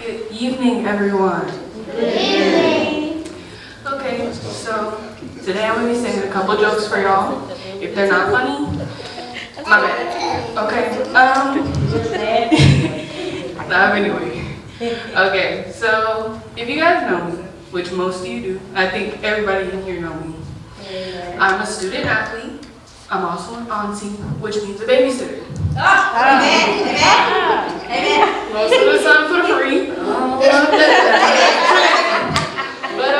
Good evening, everyone. Good evening. Okay, so today I'm going to be saying a couple jokes for y'all. If they're not funny, my bad. Okay, anyway. Okay, so if you guys know me, which most of you do, I think everybody in here know me. I'm a student athlete. I'm also an auntie, which means a babysitter. Amen. Most of the time for free. But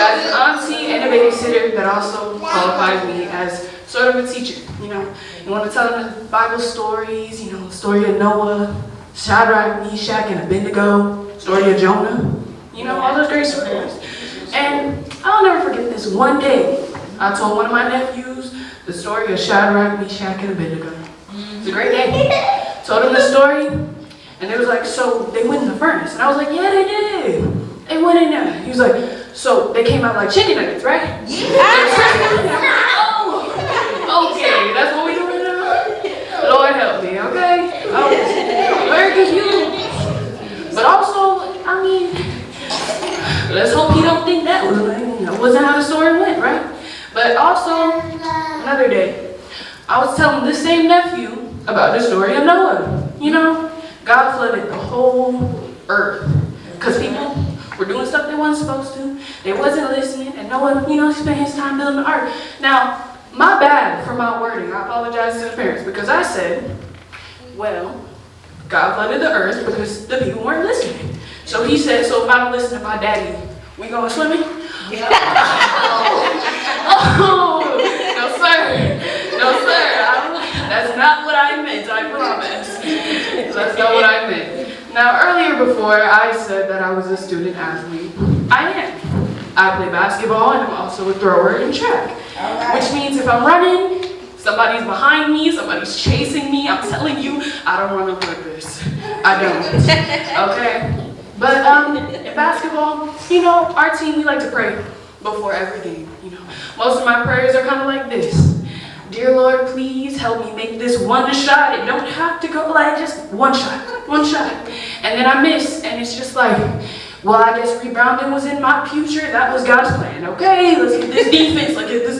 as an auntie and a babysitter, that also qualifies me as sort of a teacher. You want to tell them the Bible stories, the story of Noah, Shadrach, Meshach, and Abednego, story of Jonah, all those great stories. And I'll never forget this one day. I told one of my nephews the story of Shadrach, Meshach, and Abednego. It's a great day. Told him the story, and they was like, so they went in the furnace. And I was like, yeah, they did. They went in there. He was like, so they came out like chicken nuggets, right? Oh, okay, that's what we doing now? Lord help me, okay? I was very confused. But also, let's hope he don't think that wasn't how the story went, right? But also, another day, I was telling this same nephew about the story of Noah. God flooded the whole earth because people were doing stuff they wasn't supposed to. They wasn't listening, and Noah, spent his time building the ark. Now, my bad for my wording. I apologize to the parents because I said, well, God flooded the earth because the people weren't listening. So he said, so if I don't listen to my daddy, we going swimming? Yeah. Oh, no sir. That's not what I meant, I promise. That's not what I meant. Now, earlier before, I said that I was a student athlete. I am. I play basketball, and I'm also a thrower in track. Right. Which means if I'm running, somebody's behind me, somebody's chasing me, I'm telling you, I don't run on purpose. I don't. Okay? But in basketball, our team, we like to pray before every game. Most of my prayers are kind of like this. Dear Lord, please help me make this one shot. It don't have to go like just one shot. And then I miss, and it's just like, well, I guess rebounding was in my future. That was God's plan. Okay, let's get this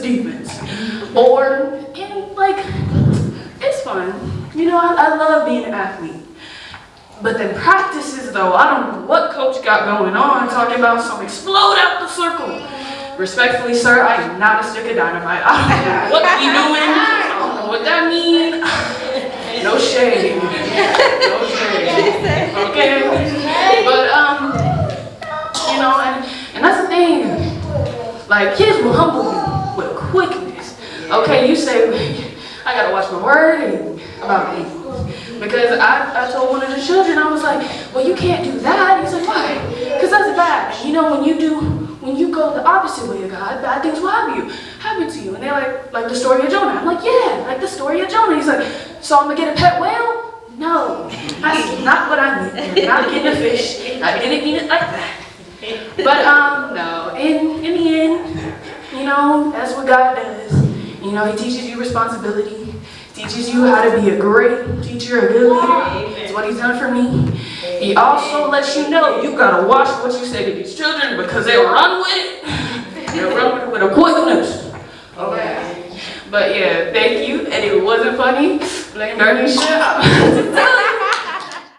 defense. Or, it's fun. I love being an athlete. But then practices, though, I don't know what coach got going on, talking about some explode out the circle. Respectfully, sir, I am not a stick of dynamite. I don't know what you doing. I don't know what that means. No shade. Okay? But, and that's the thing. Like, kids will humble you with quickness. Okay, you say, I gotta watch my word about me. Because I told one of the children, I was like, well, you can't do that. He's like, why? Because that's bad. When you go the opposite way of God, bad things will happen to you. And they're like the story of Jonah. I'm like, yeah, like the story of Jonah. He's like, so I'm going to get a pet whale? No, that's not what I meant. You're not getting a fish. I didn't mean it like that. But, no, in the end, that's what God does. He teaches you responsibility. Teaches you how to be a great teacher, a good leader. That's what he's done for me. He also lets you know you gotta watch what you say to these children because they'll run with it. They'll run with it with a quickness. Okay. But yeah, thank you. And it wasn't funny. Like, dirty shit.